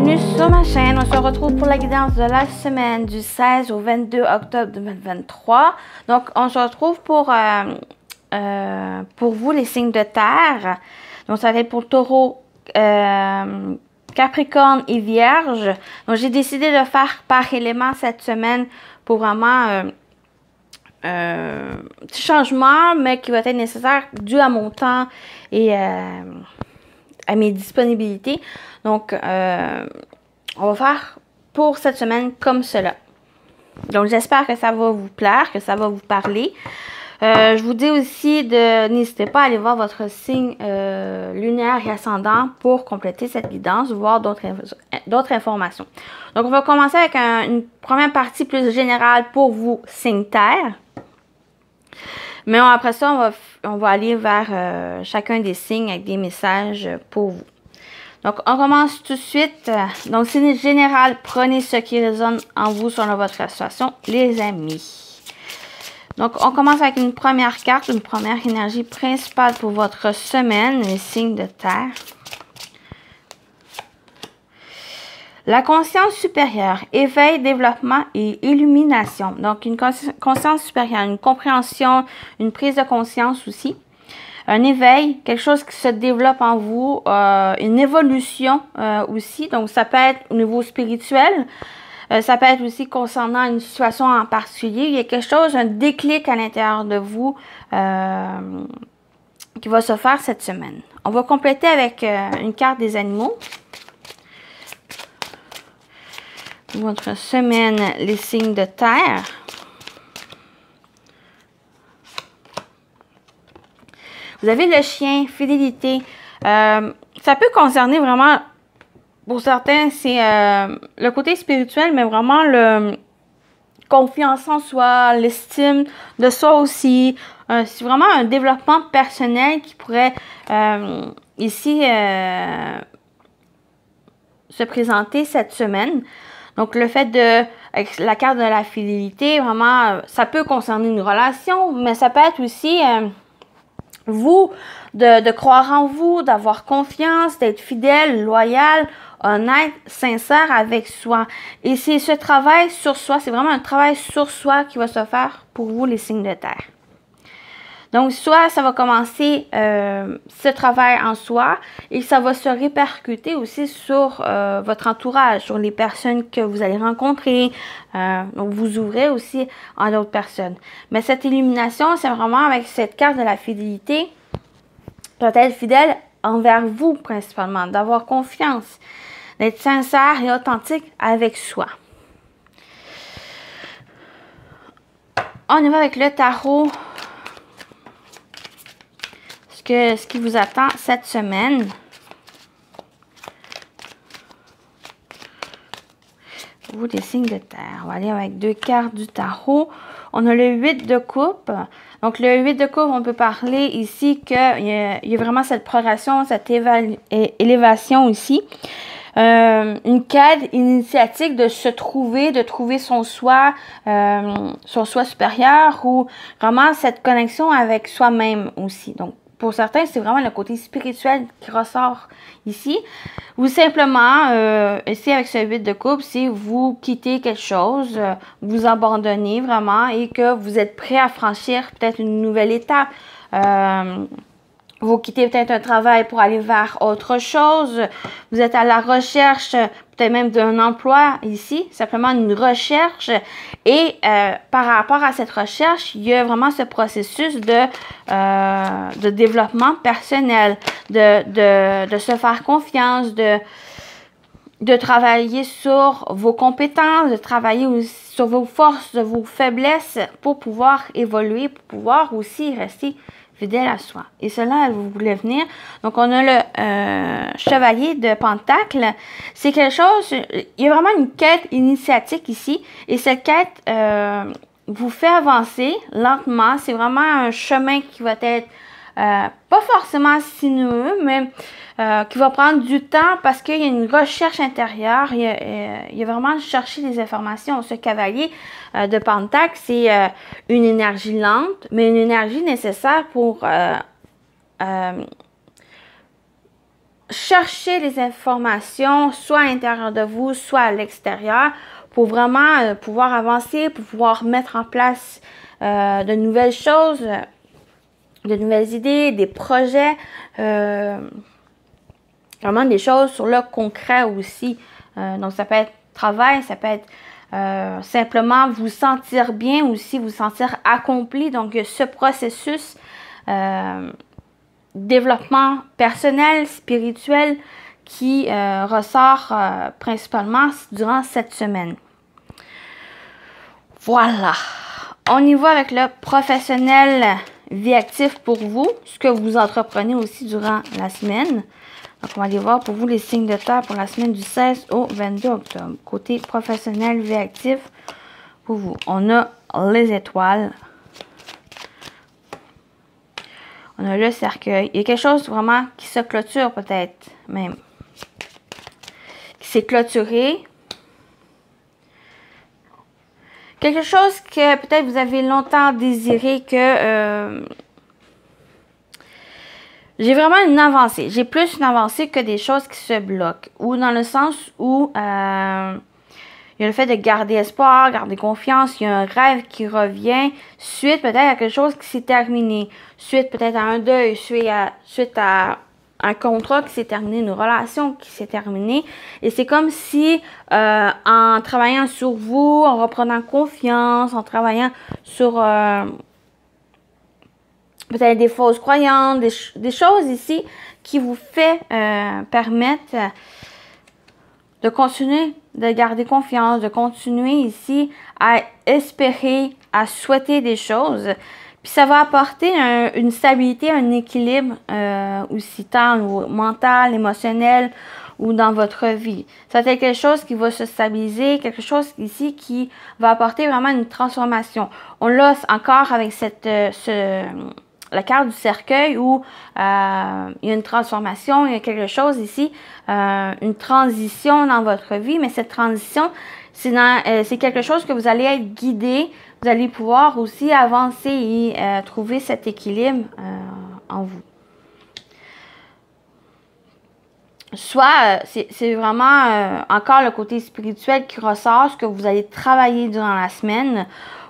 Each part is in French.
bienvenue sur ma chaîne. On se retrouve pour la guidance de la semaine du 16 au 22 octobre 2023. Donc, on se retrouve pour vous, les signes de terre. Donc, ça va être pour Taureau, Capricorne et Vierge. Donc, j'ai décidé de faire par élément cette semaine pour vraiment petit changement, mais qui va être nécessaire dû à mon temps et à mes disponibilités. Donc, on va faire pour cette semaine comme cela. Donc, j'espère que ça va vous plaire, que ça va vous parler. Je vous dis aussi n'hésitez pas à aller voir votre signe lunaire et ascendant pour compléter cette guidance, voir d'autres informations. Donc, on va commencer avec une première partie plus générale pour vous, signe terre. Mais après ça, on va aller vers chacun des signes avec des messages pour vous. Donc, on commence tout de suite. Donc, signe général, prenez ce qui résonne en vous selon votre situation, les amis. Donc, on commence avec une première carte, une première énergie principale pour votre semaine, les signes de terre. La conscience supérieure, éveil, développement et illumination. Donc, une conscience supérieure, une compréhension, une prise de conscience aussi. Un éveil, quelque chose qui se développe en vous, une évolution aussi. Donc, ça peut être au niveau spirituel, ça peut être aussi concernant une situation en particulier. Il y a quelque chose, un déclic à l'intérieur de vous qui va se faire cette semaine. On va compléter avec une carte des animaux. Votre semaine, les signes de terre. Vous avez le chien, fidélité. Ça peut concerner vraiment, pour certains, c'est le côté spirituel, mais vraiment le confiance en soi, l'estime de soi aussi. C'est vraiment un développement personnel qui pourrait ici se présenter cette semaine. Donc, le fait avec la carte de la fidélité, vraiment, ça peut concerner une relation, mais ça peut être aussi vous, de croire en vous, d'avoir confiance, d'être fidèle, loyal, honnête, sincère avec soi. Et c'est ce travail sur soi, c'est vraiment un travail sur soi qui va se faire pour vous, les signes de terre. Donc, soit ça va commencer ce travail en soi et ça va se répercuter aussi sur votre entourage, sur les personnes que vous allez rencontrer. Donc, vous ouvrez aussi à d'autres personnes. Mais cette illumination, c'est vraiment avec cette carte de la fidélité, d'être fidèle envers vous principalement, d'avoir confiance, d'être sincère et authentique avec soi. On y va avec le tarot. Ce qui vous attend cette semaine. Vous, les signes de terre. On va aller avec deux cartes du tarot. On a le 8 de coupe. Donc, le 8 de coupe, on peut parler ici qu'il y a vraiment cette progression, cette élévation ici. Une quête initiatique de se trouver, de trouver son soi supérieur ou vraiment cette connexion avec soi-même aussi. Donc, pour certains, c'est vraiment le côté spirituel qui ressort ici. Ou simplement, ici avec ce 8 de coupe, si vous quittez quelque chose, vous abandonnez vraiment et que vous êtes prêt à franchir peut-être une nouvelle étape. Vous quittez peut-être un travail pour aller vers autre chose. Vous êtes à la recherche peut-être même d'un emploi ici, simplement une recherche. Et par rapport à cette recherche, il y a vraiment ce processus de développement personnel, de se faire confiance, de travailler sur vos compétences, de travailler aussi sur vos forces, vos faiblesses pour pouvoir évoluer, pour pouvoir aussi rester fidèle à soi. Et cela, vous voulez venir. Donc, on a le chevalier de Pentacle. C'est quelque chose, il y a vraiment une quête initiatique ici. Et cette quête vous fait avancer lentement. C'est vraiment un chemin qui va être pas forcément sinueux, mais qui va prendre du temps parce qu'il y a une recherche intérieure. Il y a vraiment chercher des informations. Ce cavalier de Pentacle, c'est une énergie lente, mais une énergie nécessaire pour chercher les informations, soit à l'intérieur de vous, soit à l'extérieur, pour vraiment pouvoir avancer, pour pouvoir mettre en place de nouvelles choses, de nouvelles idées, des projets, vraiment des choses sur le concret aussi. Donc, ça peut être travail, ça peut être simplement vous sentir bien aussi, vous sentir accompli. Donc, ce processus développement personnel, spirituel qui ressort principalement durant cette semaine. Voilà. On y va avec le professionnel vie active pour vous, ce que vous entreprenez aussi durant la semaine. Donc, on va aller voir pour vous les signes de terre pour la semaine du 16 au 22 octobre. Côté professionnel vie active pour vous. On a les étoiles. On a le cercueil. Il y a quelque chose vraiment qui se clôture peut-être même. Qui s'est clôturé. Quelque chose que peut-être vous avez longtemps désiré que j'ai vraiment une avancée. J'ai plus une avancée que des choses qui se bloquent. Ou dans le sens où il y a le fait de garder espoir, garder confiance. Il y a un rêve qui revient suite peut-être à quelque chose qui s'est terminé. Suite peut-être à un deuil. Suite à un contrat qui s'est terminé, une relation qui s'est terminée. Et c'est comme si en travaillant sur vous, en reprenant confiance, en travaillant sur peut-être des fausses croyances, des choses ici qui vous fait permettre de continuer de garder confiance, de continuer ici à espérer, à souhaiter des choses. Puis ça va apporter une stabilité, un équilibre aussi tant au mental, émotionnel ou dans votre vie. Ça va être quelque chose qui va se stabiliser, quelque chose ici qui va apporter vraiment une transformation. On l'a encore avec la carte du cercueil où il y a une transformation, il y a quelque chose ici, une transition dans votre vie, mais cette transition, c'est quelque chose que vous allez être guidé, vous allez pouvoir aussi avancer et trouver cet équilibre en vous. Soit c'est vraiment encore le côté spirituel qui ressort, ce que vous allez travailler durant la semaine,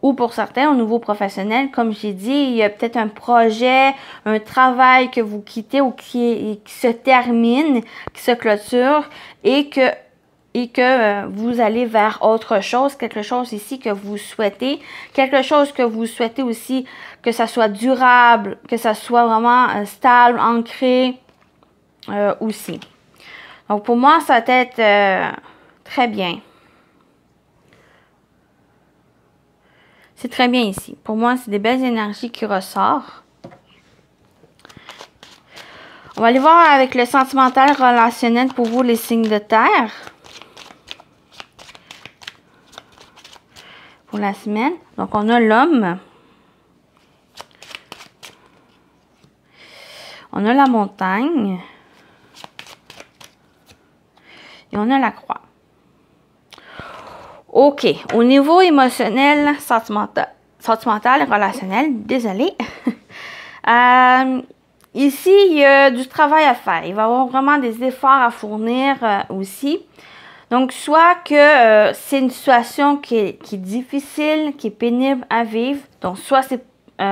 ou pour certains, au niveau professionnel, comme j'ai dit, il y a peut-être un projet, un travail que vous quittez ou qui se termine, qui se clôture et que vous allez vers autre chose, quelque chose ici que vous souhaitez, quelque chose que vous souhaitez aussi que ça soit durable, que ça soit vraiment stable, ancré aussi. Donc pour moi, ça va être très bien. C'est très bien ici. Pour moi, c'est des belles énergies qui ressortent. On va aller voir avec le sentimental relationnel pour vous, les signes de terre. Pour la semaine. Donc, on a l'homme. On a la montagne. Et on a la croix. OK. Au niveau émotionnel, sentimental, relationnel, désolé. Ici, il y a du travail à faire. Il va y avoir vraiment des efforts à fournir aussi. Donc, soit que c'est une situation qui est difficile, qui est pénible à vivre. Donc, soit c'est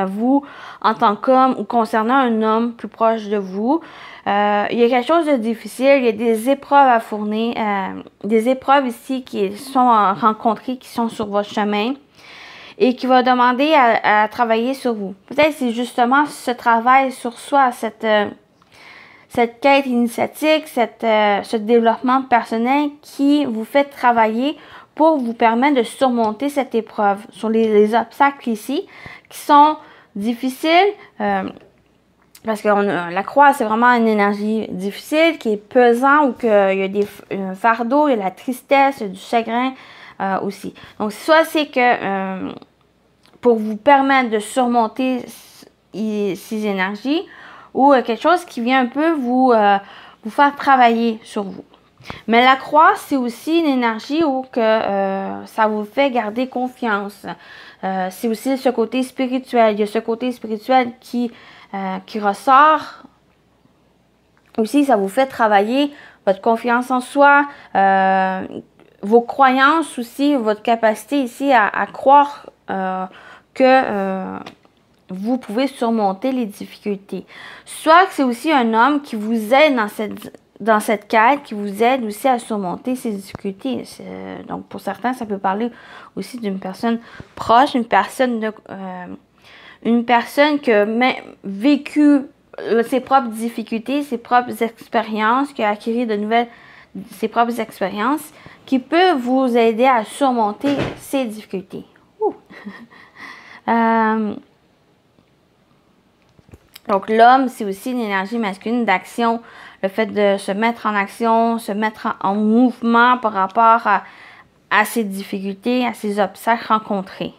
vous, en tant qu'homme ou concernant un homme plus proche de vous. Il y a quelque chose de difficile, il y a des épreuves à fournir, des épreuves ici qui sont rencontrées, qui sont sur votre chemin et qui va demander à travailler sur vous. Peut-être c'est justement ce travail sur soi, cette quête initiatique, ce développement personnel qui vous fait travailler pour vous permettre de surmonter cette épreuve sur les obstacles ici qui sont difficiles. Parce que la croix, c'est vraiment une énergie difficile, qui est pesant, ou qu'il y a un fardeau, il y a la tristesse, il y a du chagrin aussi. Donc, soit c'est que pour vous permettre de surmonter ces énergies, ou quelque chose qui vient un peu vous faire travailler sur vous. Mais la croix, c'est aussi une énergie où ça vous fait garder confiance. C'est aussi ce côté spirituel. Il y a ce côté spirituel qui ressort Aussi, ça vous fait travailler votre confiance en soi, vos croyances aussi, votre capacité ici à croire que vous pouvez surmonter les difficultés. Soit que c'est aussi un homme qui vous aide dans cette quête, qui vous aide aussi à surmonter ces difficultés. Donc, pour certains, ça peut parler aussi d'une personne proche, une personne qui a vécu ses propres difficultés, ses propres expériences, qui a acquis ses propres expériences, qui peut vous aider à surmonter ces difficultés. Donc, l'homme, c'est aussi une énergie masculine d'action, le fait de se mettre en action, se mettre en mouvement par rapport à ces difficultés, à ces obstacles rencontrés.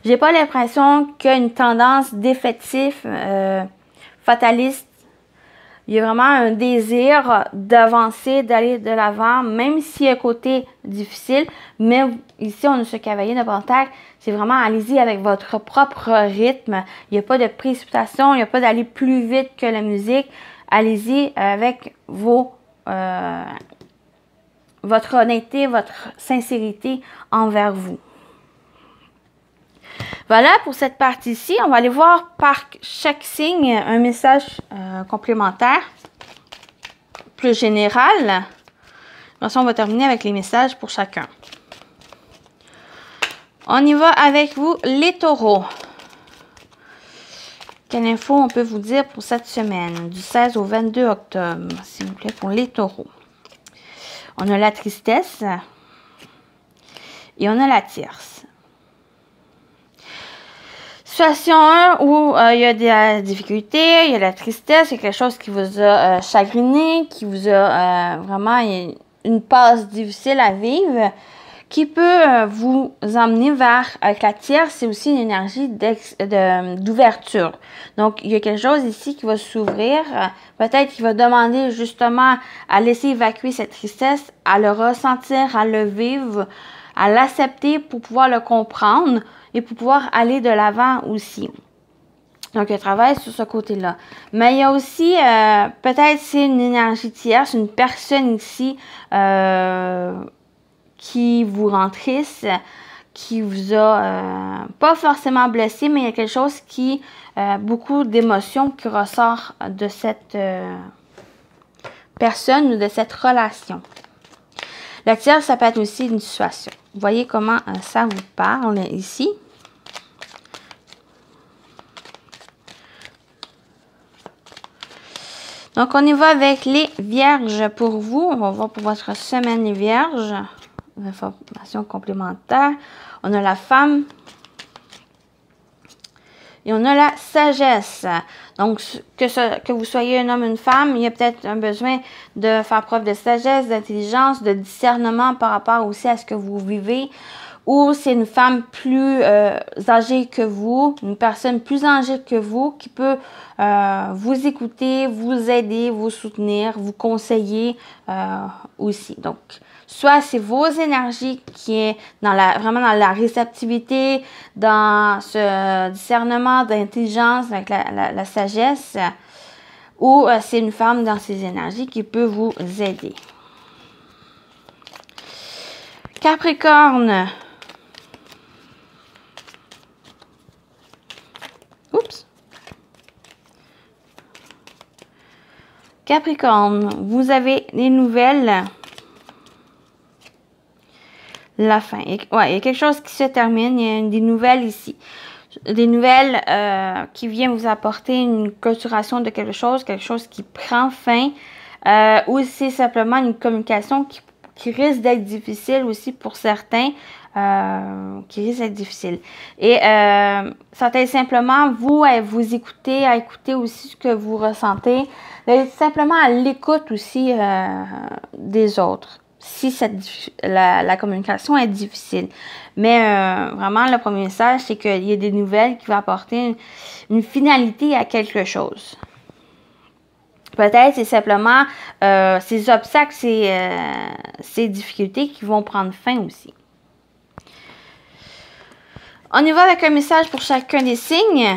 J'ai pas l'impression qu'il y a une tendance défaitive, fataliste. Il y a vraiment un désir d'avancer, d'aller de l'avant, même s'il y a un côté difficile. Mais ici, on a ce cavalier de pentacle. C'est vraiment, allez-y avec votre propre rythme. Il n'y a pas de précipitation, il n'y a pas d'aller plus vite que la musique. Allez-y avec votre honnêteté, votre sincérité envers vous. Voilà pour cette partie-ci. On va aller voir par chaque signe un message complémentaire, plus général. Ensuite, on va terminer avec les messages pour chacun. On y va avec vous, les taureaux. Quelle info on peut vous dire pour cette semaine, du 16 au 22 octobre, s'il vous plaît, pour les taureaux? On a la tristesse et on a la tierce. Situation 1 où il y a des difficultés, il y a la tristesse, il y a quelque chose qui vous a chagriné, qui vous a vraiment une passe difficile à vivre, qui peut vous emmener vers, avec la tierce, c'est aussi une énergie d'ouverture. Donc, il y a quelque chose ici qui va s'ouvrir, peut-être qu'il va demander justement à laisser évacuer cette tristesse, à le ressentir, à le vivre, à l'accepter pour pouvoir le comprendre, et pour pouvoir aller de l'avant aussi. Donc, il travaille sur ce côté-là. Mais il y a aussi, peut-être c'est une énergie tierce, une personne ici qui vous rend triste, qui vous a pas forcément blessé, mais il y a quelque chose qui, beaucoup d'émotions qui ressort de cette personne ou de cette relation. La tierce, ça peut être aussi une situation. Vous voyez comment ça vous parle ici. Donc, on y va avec les vierges pour vous. On va voir pour votre semaine les vierges. Information complémentaire. On a la femme. Et on a la sagesse. Donc, que vous soyez un homme ou une femme, il y a peut-être un besoin de faire preuve de sagesse, d'intelligence, de discernement par rapport aussi à ce que vous vivez. Ou c'est une femme plus âgée que vous, une personne plus âgée que vous qui peut vous écouter, vous aider, vous soutenir, vous conseiller aussi. Donc, soit c'est vos énergies qui est vraiment dans la réceptivité, dans ce discernement d'intelligence avec la sagesse, ou c'est une femme dans ses énergies qui peut vous aider. Capricorne. Oups. Capricorne, vous avez des nouvelles. La fin. Ouais, il y a quelque chose qui se termine. Il y a des nouvelles ici. Des nouvelles qui viennent vous apporter une clôturation de quelque chose qui prend fin. Ou c'est simplement une communication qui risque d'être difficile aussi pour certains. Qui risque d'être difficile. Et ça t'aide simplement, vous, à vous écouter, à écouter aussi ce que vous ressentez. D'être simplement à l'écoute aussi des autres. Si la communication est difficile. Mais vraiment, le premier message, c'est qu'il y a des nouvelles qui vont apporter une finalité à quelque chose. Peut-être c'est simplement ces obstacles, ces difficultés qui vont prendre fin aussi. On y va avec un message pour chacun des signes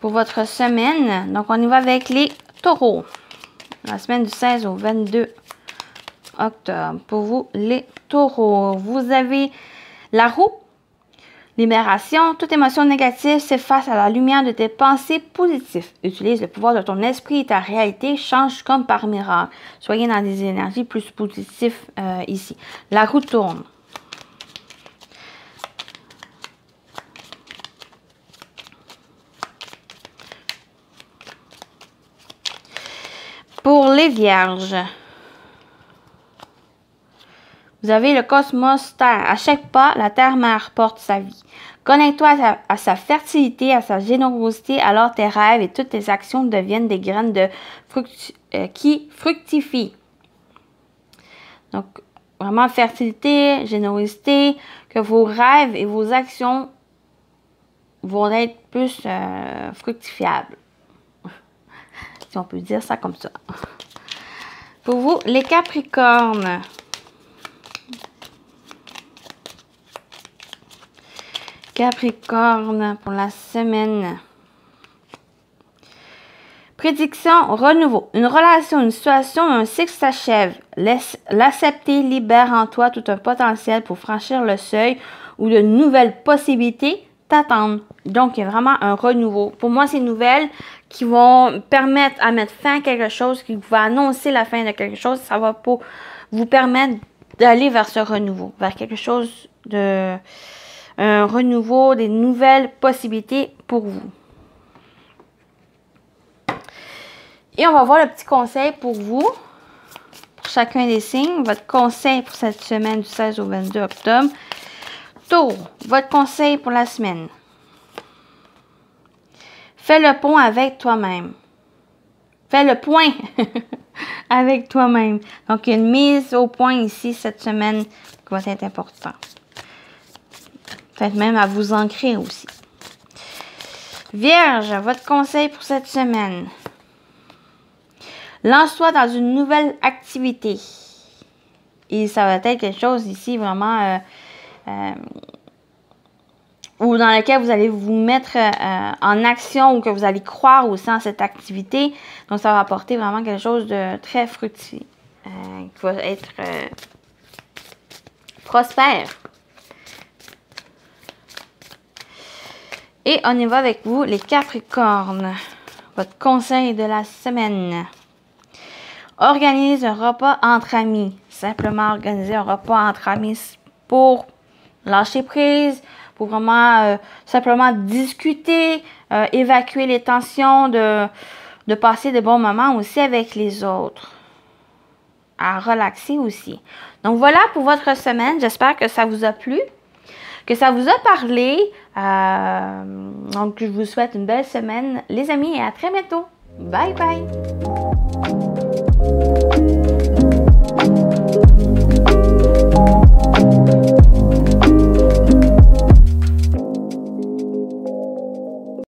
pour votre semaine. Donc, on y va avec les taureaux. La semaine du 16 au 22 octobre. Pour vous, les taureaux, vous avez la roue. Libération. Toute émotion négative s'efface à la lumière de tes pensées positives. Utilise le pouvoir de ton esprit et ta réalité change comme par miracle. Soyez dans des énergies plus positives ici. La roue tourne. Pour les vierges, vous avez le cosmos Terre. À chaque pas, la Terre-Mère porte sa vie. Connecte-toi à sa fertilité, à sa générosité, alors tes rêves et toutes tes actions deviennent des graines qui fructifient. Donc, vraiment fertilité, générosité, que vos rêves et vos actions vont être plus fructifiables. Si on peut dire ça comme ça. Pour vous, les Capricornes. Capricorne pour la semaine. Prédiction, renouveau. Une relation, une situation, un cycle s'achève. Laisse l'accepter, libère en toi tout un potentiel pour franchir le seuil où de nouvelles possibilités t'attendent. Donc, il y a vraiment un renouveau. Pour moi, ces nouvelles qui vont permettre à mettre fin à quelque chose, qui va annoncer la fin de quelque chose, ça va pour vous permettre d'aller vers ce renouveau, vers quelque chose de... un renouveau, des nouvelles possibilités pour vous. Et on va voir le petit conseil pour vous, pour chacun des signes. Votre conseil pour cette semaine du 16 au 22 octobre. Taureau, votre conseil pour la semaine. Fais le pont avec toi-même. Fais le point avec toi-même. Donc, il y a une mise au point ici cette semaine qui va être importante. Peut-être même à vous ancrer aussi. Vierge, votre conseil pour cette semaine. Lance-toi dans une nouvelle activité. Et ça va être quelque chose ici vraiment ou dans lequel vous allez vous mettre en action ou que vous allez croire aussi en cette activité. Donc, ça va apporter vraiment quelque chose de très fructueux qui va être prospère. Et on y va avec vous, les Capricornes. Votre conseil de la semaine. Organise un repas entre amis. Simplement organiser un repas entre amis pour lâcher prise, pour vraiment simplement discuter, évacuer les tensions, de passer de bons moments aussi avec les autres. À relaxer aussi. Donc voilà pour votre semaine. J'espère que ça vous a plu, que ça vous a parlé. Donc je vous souhaite une belle semaine, les amis, et à très bientôt. Bye bye!